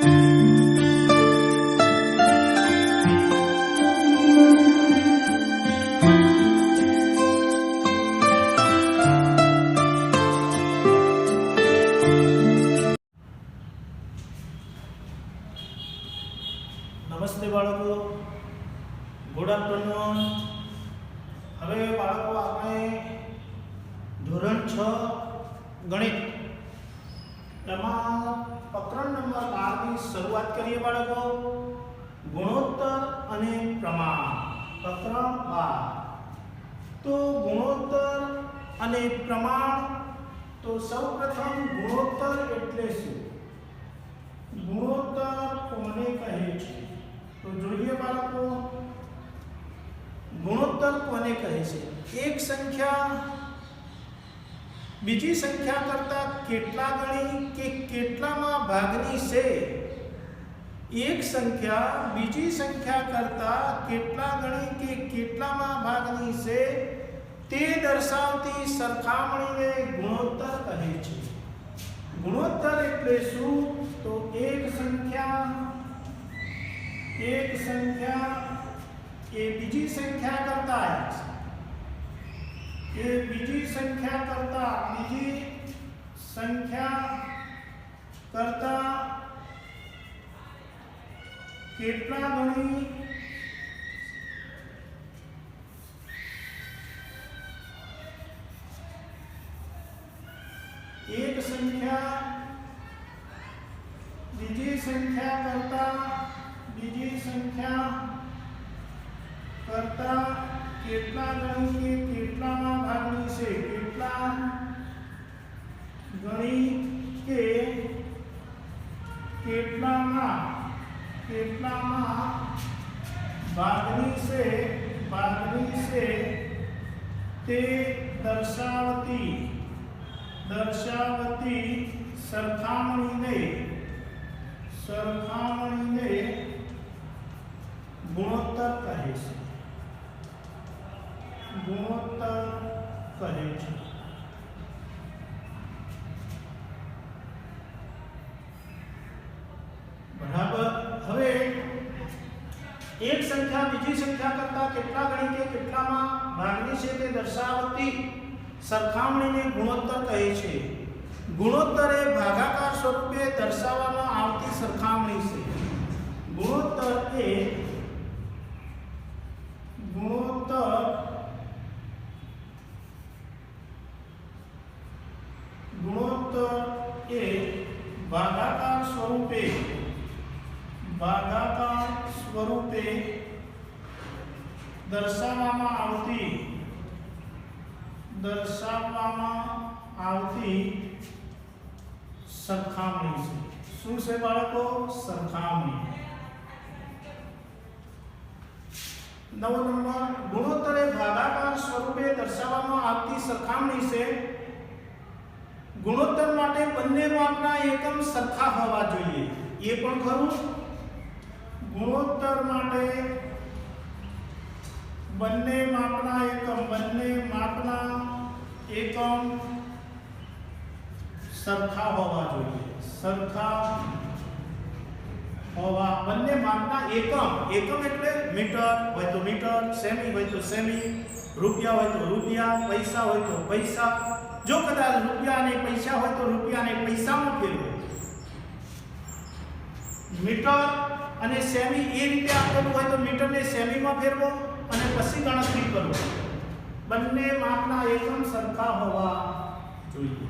નમસ્તે બાળકો, good afternoon. હવે બાળકો આપણે ધોરણ 6 ગણિત એમાં પ્રકરણ નંબર 12 ની શરૂઆત કરીએ બાળકો. ગુણોત્તર અને પ્રમાણ, પ્રકરણ 12. તો ગુણોત્તર અને પ્રમાણ. તો સૌપ્રથમ ગુણોત્તર એટલે શું? ગુણોત્તર કોને કહે છે? તો જોઈએ બાળકો, ગુણોત્તર કોને કહે છે? એક સંખ્યા બીજી સંખ્યા કરતા કેટલા ગણી કે કેટલામાં ભાગની છે? એક સંખ્યા બીજી સંખ્યા કરતા કેટલા ગણી કે કેટલામાં ભાગની છે તે દર્શાવતી સરખામણીને ગુણોત્તર કહે છે. ગુણોત્તર એટલે શું? તો એક સંખ્યા એ બીજી સંખ્યા કરતા કેટલા ગણી એક સંખ્યા બીજી સંખ્યા કરતા કેટલા ગણી કે કેટલામાં ભાગની છે? કેટલા ગણી કે કેટલામાં ભાગની છે તે દર્શાવતી સરખામણીને ગુણોત્તર કહે છે. બરાબર. હવે એક સંખ્યા બીજી સંખ્યા કરતા કેટલા ગણી કે કેટલામાં ભાગની છે તે દર્શાવતી સરખામણીને ગુણોત્તર કહે છે. ગુણોત્તર એ ભાગાકાર સ્વરૂપે દર્શાવવામાં આવતી સરખામણી છે. ગુણોત્તર એ ભાગાકાર સ્વરૂપે દર્શાવવામાં આવતી સરખામણી છે. શું છે બાળકો? સરખામણી. 9 નંબર, ગુણોત્તર એ ભાગાકાર સ્વરૂપે દર્શાવવામાં આવતી સરખામણી છે. ગુણોત્તર માટે બંને માપના એકમ સરખા હોવા જોઈએ. એ પણ ખરું. ગુણોત્તર માટે બંને માપના એકમ સરખા હોવા જોઈએ. બંને માપના એકમ એટલે મીટર હોય તો મીટર, સેમી હોય તો સેમી, રૂપિયા હોય તો રૂપિયા, પૈસા હોય તો પૈસા. જો કદાચ રૂપિયા અને પૈસા હોય તો રૂપિયા અને પૈસામાં ફેરવો. મીટર અને સેમી એ રીતે આપેલું હોય તો મીટરને સેમીમાં ફેરવો અને પછી ગણતરી કરો. બંને માપના એકમ સરખા હોવા જોઈએ.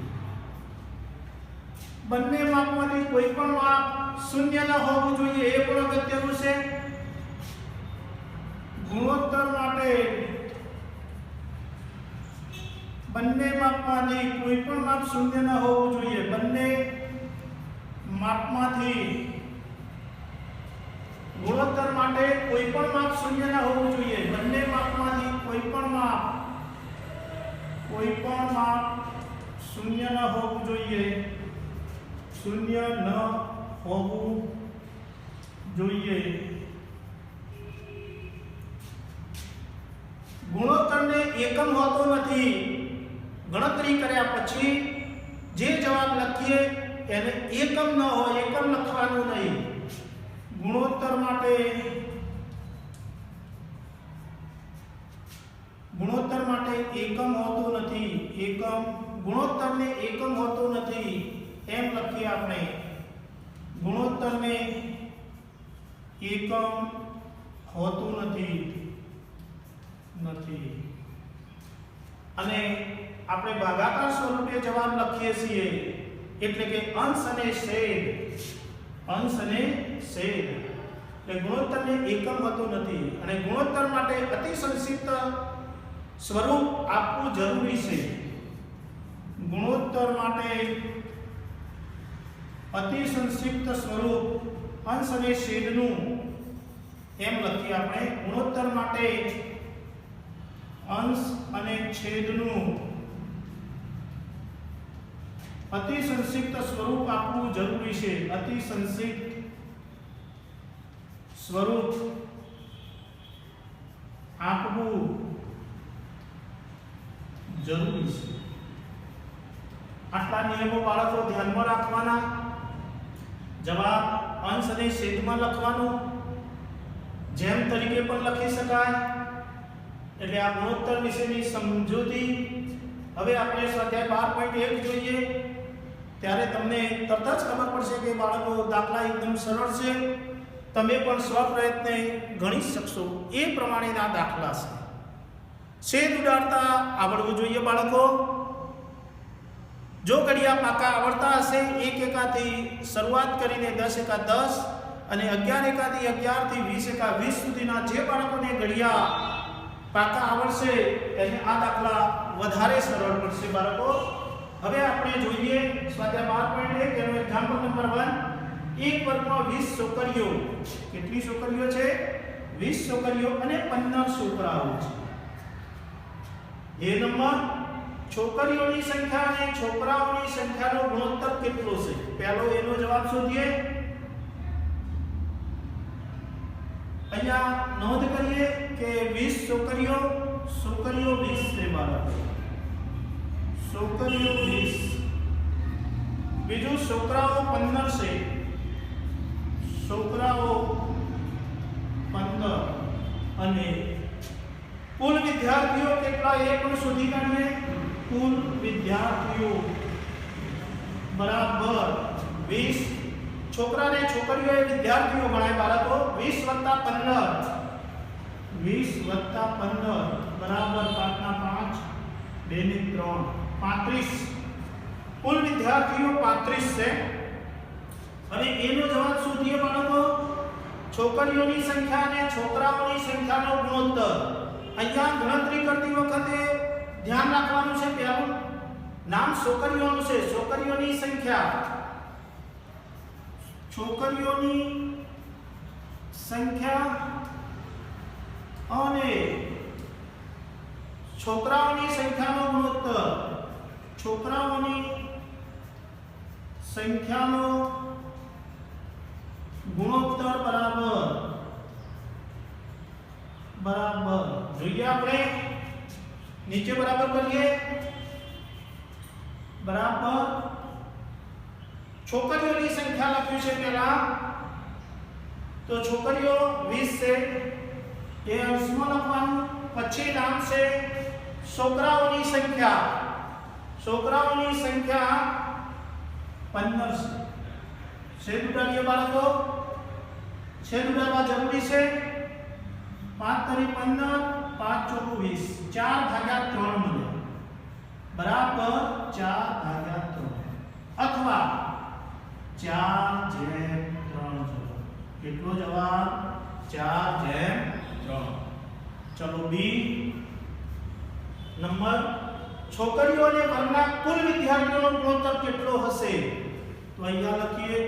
બંને માપમાંથી કોઈ પણ માપ શૂન્ય ન હોવું જોઈએ. એ પણ અગત્યનું છે. ગુણોત્તર માટે બંને માપમાંથી કોઈ પણ માપ શૂન્ય ન હોવું જોઈએ. બંને માપમાંથી ગુણોત્તર માટે કોઈ પણ માપ શૂન્ય ન હોવું જોઈએ. બંને માપમાંથી કોઈ પણ માપ શૂન્ય ન હોવું જોઈએ. ગુણોત્તરને એકમ હોતો નથી. ગણતરી કર્યા પછી જે જવાબ લખીએ એને એકમ ન હોય, એકમ લખવાનું નહીં. ગુણોત્તર માટે એકમ હોતું નથી. એકમ ગુણોત્તરને એકમ હોતું નથી એમ લખીએ આપણે. ગુણોત્તરને એકમ હોતું નથી. અને આપણે ભાગાકાર સ્વરૂપે જવાબ લખીએ છીએ, એટલે કે અંશ અને છેદ. એટલે ગુણોત્તરને એકમ હોતું નથી અને ગુણોત્તર માટે અતિ સંક્ષિપ્ત સ્વરૂપ આપવું જરૂરી છે. ગુણોત્તર માટે અતિ સંક્ષિપ્ત સ્વરૂપ અંશ અને છેદનું એમ લખીએ આપણે. ગુણોત્તર માટે અંશ અને છેદનું અતિ સંક્ષિપ્ત સ્વરૂપ આપવું જરૂરી છે. અતિ સંક્ષિપ્ત સ્વરૂપ આપવું જરૂરી છે. આટલા નિયમો બાળકો ધ્યાનમાં રાખવાના. જવાબ અંશ અને છેદમાં લખવાનો, જેમ તરીકે પણ લખી શકાય. એટલે આ ગુણોત્તર વિશેની સમજૂતી. હવે આપણે સ્વાધ્યાય 12.1 જોઈએ ત્યારે તમને તરત જ ખબર પડશે કે બાળકો દાખલા એકદમ સરળ છે, તમે પણ સ્વપ્રયત્ને ગણી શકશો એ પ્રમાણેના દાખલા છે. છેદ ઉડાડતા આવડવું જોઈએ બાળકો. જો ઘડિયા પાકા આવડતા હશે, 1 એકાથી શરૂઆત કરીને 10 એકા 10 અને 11 એકાથી 11 થી 20 એકા 20 સુધીના જે બાળકોને ઘડિયા પાકા આવડશે એને આ દાખલા વધારે સરળ પડશે બાળકો. હવે આપણે જોઈએ સ્વાધ્યાય 12.1 એનો એક્ઝામ્પલ નંબર 1. એક વર્ગમાં 20 છોકરીઓ. કેટલી છોકરીઓ છે? 20 છોકરીઓ અને 15 છોકરાઓ છે. એ નંબર છોકરીઓની સંખ્યા અને છોકરાઓની સંખ્યાનો ગુણોત્તર કેટલો છે? પહેલો એનો જવાબ શોધીએ. અહીંયા નોંધ કરીએ કે 20 છોકરીઓ 20 છે બાળકો. છોકરીઓ 20. બીજું છોકરાઓ 15 છે. છોકરાઓ 15 અને કુલ વિદ્યાર્થીઓ કેટલા એ પણ શોધી કાઢીએ. કુલ વિદ્યાર્થીઓ બરાબર 20. છોકરા ને છોકરીઓ એ વિદ્યાર્થીઓ ગણાય બાળકો. 20 + 15 બરાબર 5 ના 5 2 ને 3 35. કુલ વિદ્યાર્થીઓ 35 છે. અને એનો જવાબ શોધીએ બાળકો. છોકરીઓની સંખ્યા અને છોકરાઓની સંખ્યાનો ગુણોત્તર. અહીંયા ગણતરી કરતી વખતે ધ્યાન રાખવાનું છે, પહેલું નામ છોકરીઓનું છે. છોકરીઓની સંખ્યા અને છોકરાઓની સંખ્યાનો ગુણોત્તર. છોકરાઓની સંખ્યાનો ગુણોત્તર બરાબર જોઈએ આપણે. નીચે બરાબર કરીએ. બરાબર છોકરીઓની સંખ્યા લખ્યું છે પહેલા, તો છોકરીઓ 20 છે એ અંશમાં લખવાનું. પછી નામ છે છોકરાઓની સંખ્યા. છોકરાઓની સંખ્યા 15 છે. છેદ ઉડાડીએ બાળકો. છેદ ઉડાડવા જરૂરી છે. 5 × 15 5 × 20 4/3 મળે બરાબર 4/3 અથવા 4/3. કેટલો જવાબ? 4/3. ચલો બી નંબર. છોકરીઓ અને વર્ગના કુલ વિદ્યાર્થીઓનો ગુણોત્તર કેટલો હશે? તો અહીંયા લખીએ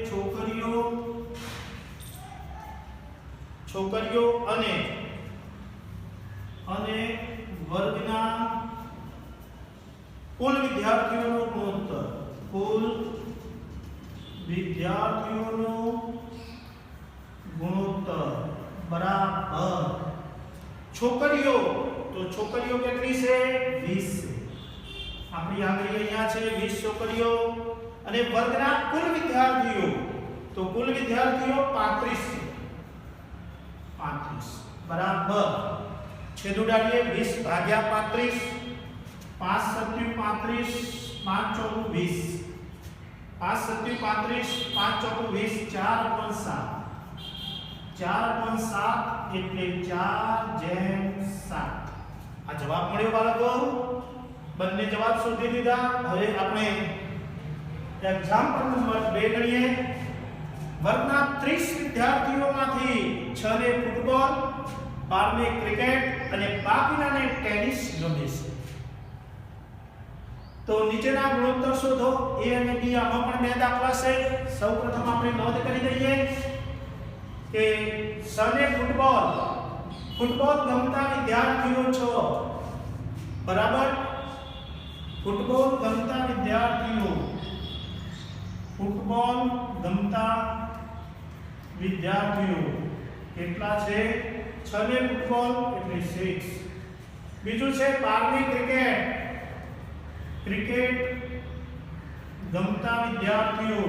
છોકરીઓ અને વર્ગના કુલ વિદ્યાર્થીઓનો ગુણોત્તર. કુલ વિદ્યાર્થીઓનો ગુણોત્તર બરાબર છોકરીઓ. તો છોકરીઓ કેટલી છે? 20 છે. આપણી આંગળી અહીંયા છે 20 છોકરીઓ અને વર્ગના કુલ વિદ્યાર્થીઓ તો કુલ વિદ્યાર્થીઓ 35 છે 35 બરાબર છેદ ઉડાડીએ 20 ભાગ્યા 35 5 સત્યુ 35 5 ચોકુ 20 5 સત્યુ 35 5 ચોકુ 20 4.7 એટલે 4/7 આ જવાબ મળ્યો બાળકો બંને જવાબ શોધી દીધા હવે આપણે એક્ઝામ્પલ નંબર 2 ગણીએ વર્ગના 30 વિદ્યાર્થીઓમાંથી 6 ને ફૂટબોલ 12 ને ક્રિકેટ અને બાકીનાને ટેનિસ ગમે છે તો નીચેના ગુણોત્તર શોધો a અને b આમાં પણ બે દાખલા છે સૌપ્રથમ આપણે નોંધ કરી દઈએ કે 6 ને ફૂટબોલ ગમતા વિદ્યાર્થીઓ 6 બરાબર ફૂટબોલ ગમતા વિદ્યાર્થીઓ કેટલા છે 6 ને ફૂટબોલ એટલે 6 બીજું છે 12 ને ક્રિકેટ ગમતા વિદ્યાર્થીઓ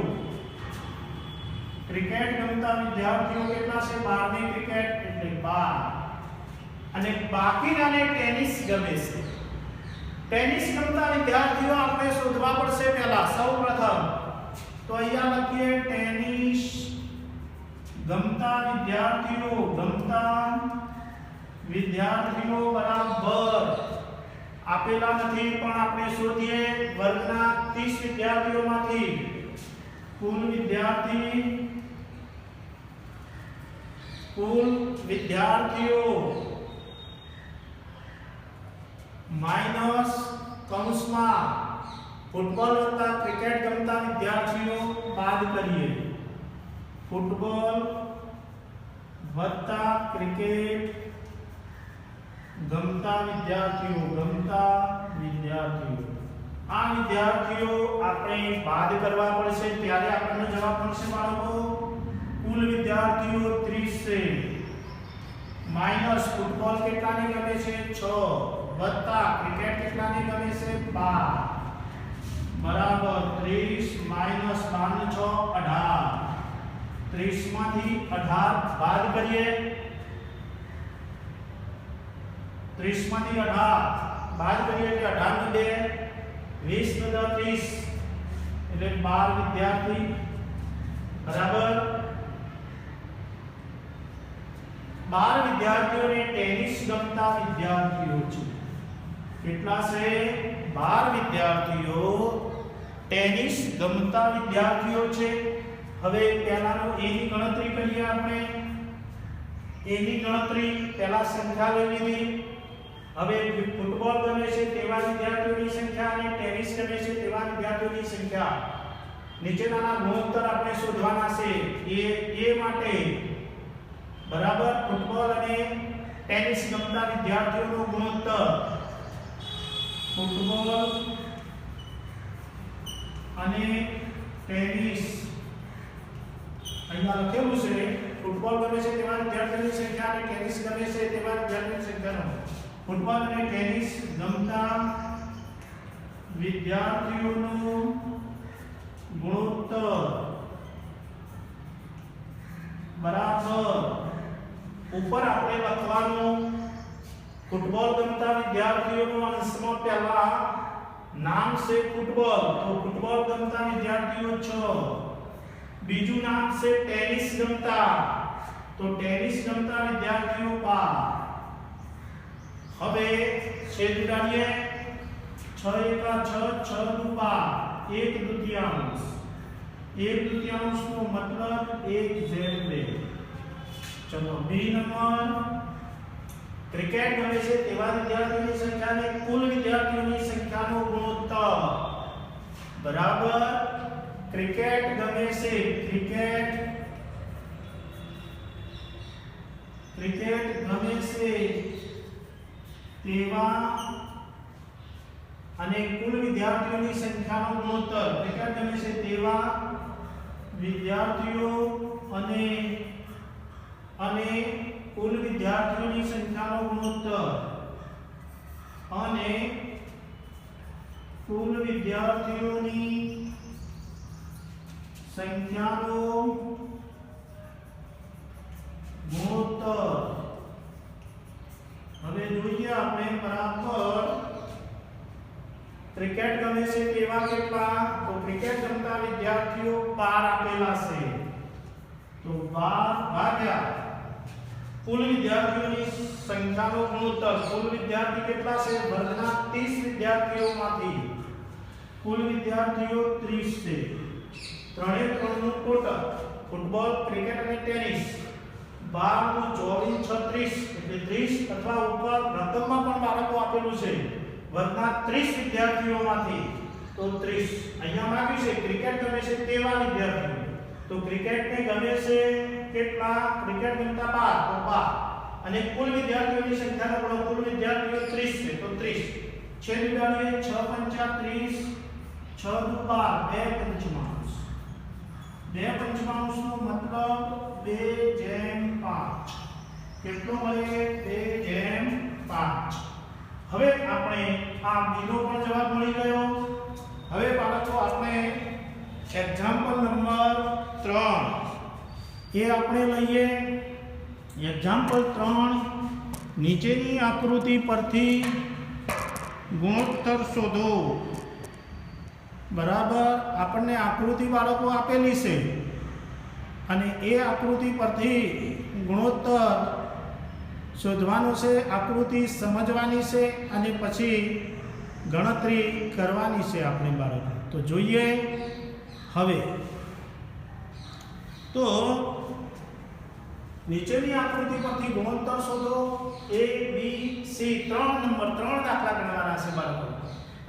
કેટલા છે 12 ને ક્રિકેટ એટલે 12 અને બાકીનાને ટેનિસ ગમે છે ટેનિસ ગમતા વિદ્યાર્થીઓ આપણે શોધવા પડશે પહેલા સૌપ્રથમ તો અહીંયા લખીએ ટેનિસ ગમતા વિદ્યાર્થીઓ બરાબર આપેલા નથી પણ આપણે શોધીએ વર્ગના 30 વિદ્યાર્થીઓમાંથી કુલ વિદ્યાર્થીઓ માઈનસ કૌંસમાં ફૂટબોલ વત્તા ક્રિકેટ ગમતા વિદ્યાર્થીઓ બાદ કરીએ ફૂટબોલ વત્તા ક્રિકેટ ગમતા વિદ્યાર્થીઓ આ વિદ્યાર્થીઓ આપણે બાદ કરવા પડશે ત્યારે આપણને જવાબ મળશે બાળકો કુલ વિદ્યાર્થીઓ 30 છે માઈનસ ફૂટબોલ કેટલાને ગમે છે 6 વત્તા ક્રિકેટ કેટલાને ગમે છે 12 બરાબર 30 માઈનસ 12 6 18 30 માંથી 18 બાદ કરીએ 30 માંથી 18 બાદ કરીએ એટલે 18 ને 2 20 વત્તા 30 એટલે 12 વિદ્યાર્થી બરાબર 12 વિદ્યાર્થીઓને ટેનિસ ગમતા વિદ્યાર્થીઓ છે કેટલા છે 12 વિદ્યાર્થીઓ ટેનિસ ગમતા વિદ્યાર્થીઓ છે હવે પહેલાનો a ની ગણતરી કરીએ આપણે a ની ગણતરી પહેલા સંખ્યા લઈ લીધી હવે ફૂટબોલ ગમે છે તેવા વિદ્યાર્થીઓની સંખ્યા અને ટેનિસ ગમે છે તેવા વિદ્યાર્થીઓની સંખ્યા નીચેનાના ગુણોત્તર આપણે શોધવાના છે a માટે બરાબર ફૂટબોલ અને ટેનિસ ગમતા વિદ્યાર્થીઓનો ગુણોત્તર ફૂટબોલ અને ટેનિસ અહીંયા લખેલું છે ફૂટબોલ ગમે છે તેવા વિદ્યાર્થીઓની સંખ્યા અને ટેનિસ ગમે છે તેવા વિદ્યાર્થીઓની સંખ્યાનો ફૂટબોલ અને ટેનિસ ગમતા વિદ્યાર્થીઓનો ગુણોત્તર બરાબર ઉપર આપણે લખવાનું ફૂટબોલ ગમતા વિદ્યાર્થીઓનો અંશમાં પહેલા નામ છે ફૂટબોલ તો ફૂટબોલ ગમતા વિદ્યાર્થીઓ 6 બીજું નામ છે ટેનિસ ગમતા તો ટેનિસ ગમતા વિદ્યાર્થીઓ 12 હવે છેદ ઉડાડીએ 6 એકા 6 6 દુ 12 1 તૃતીયાંશ 1 તૃતીયાંશનો મતલબ 1/2 ચલો બી નંબર ક્રિકેટ ગમે છે તેવા વિદ્યાર્થીઓની સંખ્યા અને કુલ વિદ્યાર્થીઓની સંખ્યાનો ગુણોત્તર બરાબર ક્રિકેટ ગમે છે ક્રિકેટ ગમે છે તેવા અને કુલ વિદ્યાર્થીઓની સંખ્યાનો ગુણોત્તર ક્રિકેટ ગમે છે તેવા વિદ્યાર્થીઓ અને કુલ વિદ્યાર્થીઓની સંખ્યાનો ગુણોત્તર અને કુલ વિદ્યાર્થીઓની સંખ્યાનો ગુણોત્તર. હવે જોઈએ આપણે બરાબર ક્રિકેટ ગમે છે તેવા કેટલા? તો ક્રિકેટ રમતા વિદ્યાર્થીઓ 12 આપેલા છે. તો 12 ભાગ્યા કુલ વિદ્યાર્થીઓની સંખ્યાનો ગુણોત્તર. કુલ વિદ્યાર્થી કેટલા છે? વર્ગના 30 વિદ્યાર્થીઓમાંથી કુલ વિદ્યાર્થીઓ 30 છે. ત્રણે ત્રણનું ટોટલ ફૂટબોલ, ક્રિકેટ અને ટેનિસ 12 નું 24 36 એટલે 30 અથવા ઉપર રકમમાં પણ બાળકો આપેલું છે. વર્ગના 30 વિદ્યાર્થીઓમાંથી તો 30 અહીંયા માંગ્યું છે ક્રિકેટ ગમે છે તેવા વિદ્યાર્થીઓ. તો ક્રિકેટને ગમે છે કેટલા? ક્રિકેટ ગમતા 12 તો 12 અને કુલ વિદ્યાર્થીઓની સંખ્યાનો ગણો. કુલ વિદ્યાર્થીઓ 30 છે તો 30 છેદ ઉડાડીએ 6 પંચા 30 6 દુ 12 2 પંચમાંશ. 2 પંચમાંશનો મતલબ 2/5. કેટલો મળે? 2/5. હવે આપણે આ બીનો પણ જવાબ મળી ગયો. હવે બાળકો આપણે એક્ઝામ્પલ નંબર 3 એ આપણે લઈએ. એક્ઝામ્પલ 3 નીચેની આકૃતિ પરથી ગુણોત્તર શોધો. બરાબર, આપણને આકૃતિ બાળકો આપેલી છે અને એ આકૃતિ પરથી ગુણોત્તર શોધવાનો છે. આકૃતિ સમજવાની છે અને પછી ગણતરી કરવાની છે આપણે બાળકો. તો જોઈએ હવે. તો નીચેની આકૃતિ પરથી ગુણોત્તર શોધો. A B C 3 નંબર 3 દાખલા ગણવાના છે બાળકો.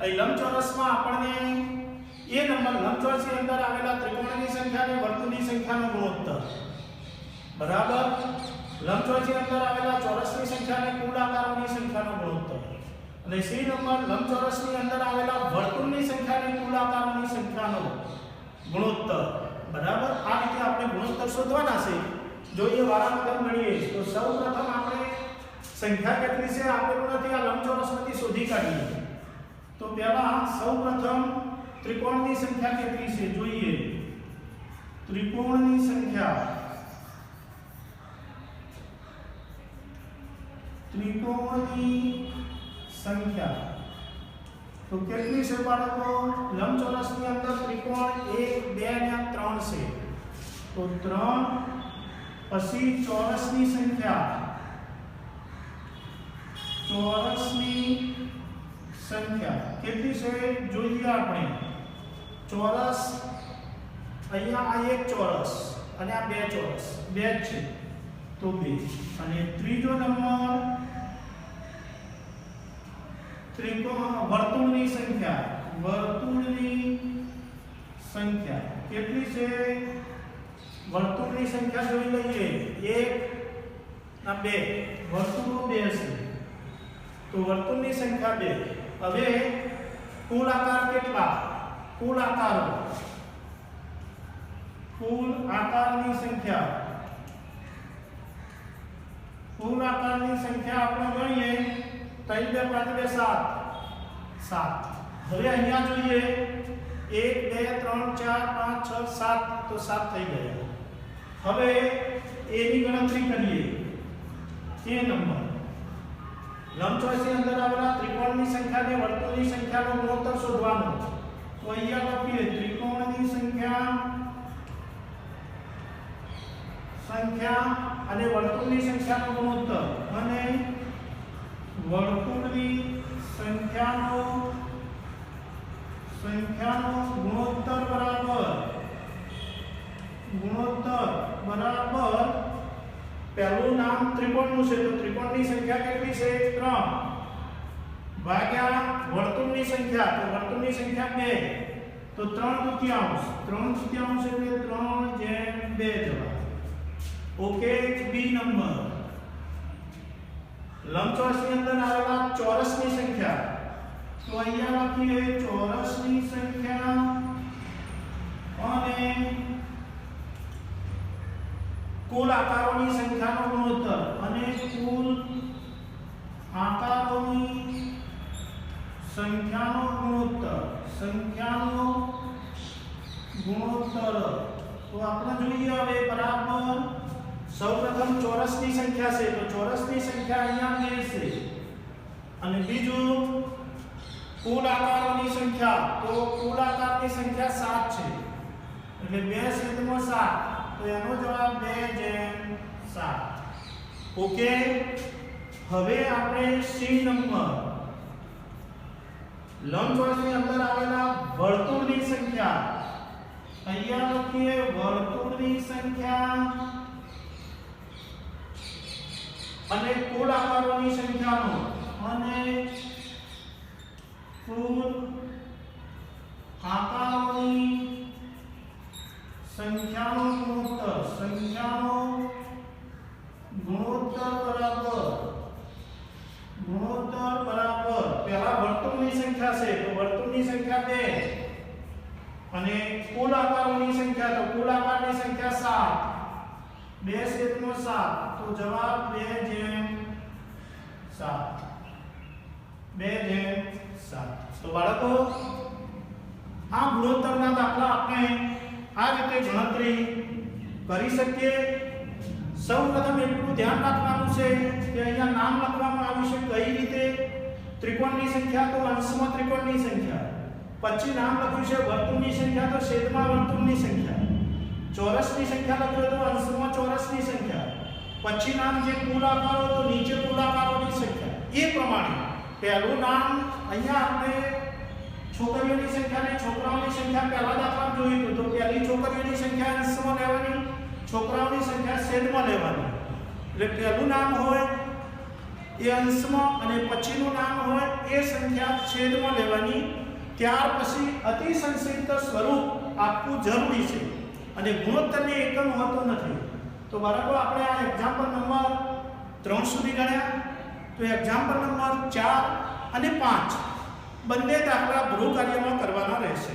અહીં લંબચોરસમાં આપણને એ નંબર લંબચોરસની અંદર આવેલા ત્રિકોણની સંખ્યા અને વર્તુળની સંખ્યાનો ગુણોત્તર. બરાબર, લંબચોરસની અંદર આવેલા ચોરસની સંખ્યા અને કુલ આકારોની સંખ્યાનો ગુણોત્તર. અને C નંબર લંબચોરસની અંદર આવેલા વર્તુળની સંખ્યા અને કુલ આકારોની સંખ્યાનો ગુણોત્તર. બરાબર, આ રીતે આપણે ગુણોત્તર શોધવાના છે. જોઈએ વારાફરતી ગણીએ તો સૌપ્રથમ આપણે સંખ્યા કેટલી છે આપેલું નથી, આ લંબચોરસમાંથી શોધી કાઢીએ. તો પહેલા સૌપ્રથમ ત્રિકોણની સંખ્યા કેટલી છે જોઈએ. ત્રિકોણની સંખ્યા તો કેટલી છે બાળકો? લંબચોરસની અંદર ત્રિકોણ 1 2 અને 3 છે. તો 3. પછી ચોરસની સંખ્યા કેટલી છે જોઈએ આપણે. ચોરસ અહીંયા આ એક ચોરસ અને આ બે ચોરસ, બે જ છે તો 2. અને ત્રીજો નંબર વર્તુળની સંખ્યા કેટલી છે? વર્તુળની સંખ્યા જોઈ લઈએ. 1 ના 2 વર્તુળો 2 છે તો વર્તુળની સંખ્યા 2. હવે કુલ આકાર કેટલા? કુલ આકારની સંખ્યા આપણે ગણીએ 3 2 5 2 7. હવે અહીંયા જોઈએ 1 2 3 4 5 6 7 તો 7 થઈ ગયા. હવે a ની ગણતરી કરીએ. એ નંબર લંબચોરસની અંદર આવેલા ત્રિકોણની સંખ્યા અને વર્તુળની સંખ્યાનો ગુણોત્તર શોધવાનો. તો અહીંયા લખીએ ત્રિકોણની સંખ્યા અને વર્તુળની સંખ્યાનો ગુણોત્તર અને વર્તુળની સંખ્યાનો ગુણોત્તર બરાબર પહેલું નામ ત્રિકોણનું છે તો ત્રિકોણની સંખ્યા કેટલી છે? 3 ભાગ્યા વર્તુળની સંખ્યા. તો વર્તુળની સંખ્યા 2 તો 3/3 એટલે 3/2 જવાબ. ઓકે. બી નંબર લંબચોરસની અંદર આવેલા ચોરસની સંખ્યા. તો અહીંયા લખીએ ચોરસની સંખ્યા અને કુલ આકારોની સંખ્યાનો ગુણોત્તર અને કુલ આકારોની સંખ્યાનો ગુણોત્તર તો આપણે જોઈએ હવે બરાબર સૌપ્રથમ ચોરસની સંખ્યા છે તો ચોરસની સંખ્યા અહીંયા 2 છે અને બીજું કુલ આકારોની સંખ્યા તો કુલ આકારની સંખ્યા 7 છે એટલે 2/7 તો એનો જવાબ 2/7 ઓકે હવે આપણે સી નંબર લંબચોરસની અંદર આવેલા વર્તુળની સંખ્યા અહીંયા લખીએ વર્તુળની સંખ્યા અને કુલ આકારોની સંખ્યાનો અને કુલ આકારોની સંખ્યાનો ગુણોત્તર બરાબર પહેલા વર્તુળની સંખ્યા છે તો વર્તુળની સંખ્યા 2 અને કુલ આકારોની સંખ્યા તો કુલ આકારની સંખ્યા 7 2/7 તો જવાબ 2/7 તો બાળકો આ ગુણોત્તરના દાખલા આપણે આ રીતે ગણતરી કરી શકીએ સૌપ્રથમ એટલું ધ્યાન રાખવાનું છે કે અહીંયા નામ લખવામાં આવ્યું છે કઈ રીતે ત્રિકોણની સંખ્યા તો અંશમાં ત્રિકોણની સંખ્યા પછી નામ લખ્યું છે વર્તુળની સંખ્યા તો છેદમાં વર્તુળની સંખ્યા ચોરસની સંખ્યા લખ્યો તો અંશમાં ચોરસની સંખ્યા પછી નામ જે કુલ આકારો તો નીચે કુલ આકારોની સંખ્યા એ પ્રમાણે પહેલું નામ અહીંયા આપણે છોકરીઓની સંખ્યા અને છોકરાઓની સંખ્યા પહેલા દાખલામાં જોયું તો પહેલી છોકરીઓની સંખ્યા અંશમાં લેવાની છોકરાઓની સંખ્યા છેદમાં લેવાની એટલે પહેલું નામ હોય એ અંશમાં અને પછીનું નામ હોય એ સંખ્યા છેદમાં લેવાની ત્યાર પછી અતિ સંક્ષિપ્ત સ્વરૂપ આપવું જરૂરી છે અને ગુણોત્તરને એકમ હોતો નથી તો બાળકો આપણે આ એક્ઝામ્પલ નંબર 3 સુધી ગણ્યા તો એક્ઝામ્પલ નંબર 4 અને 5 બંને દાખલા ગૃહ કાર્યમાં કરવાના રહેશે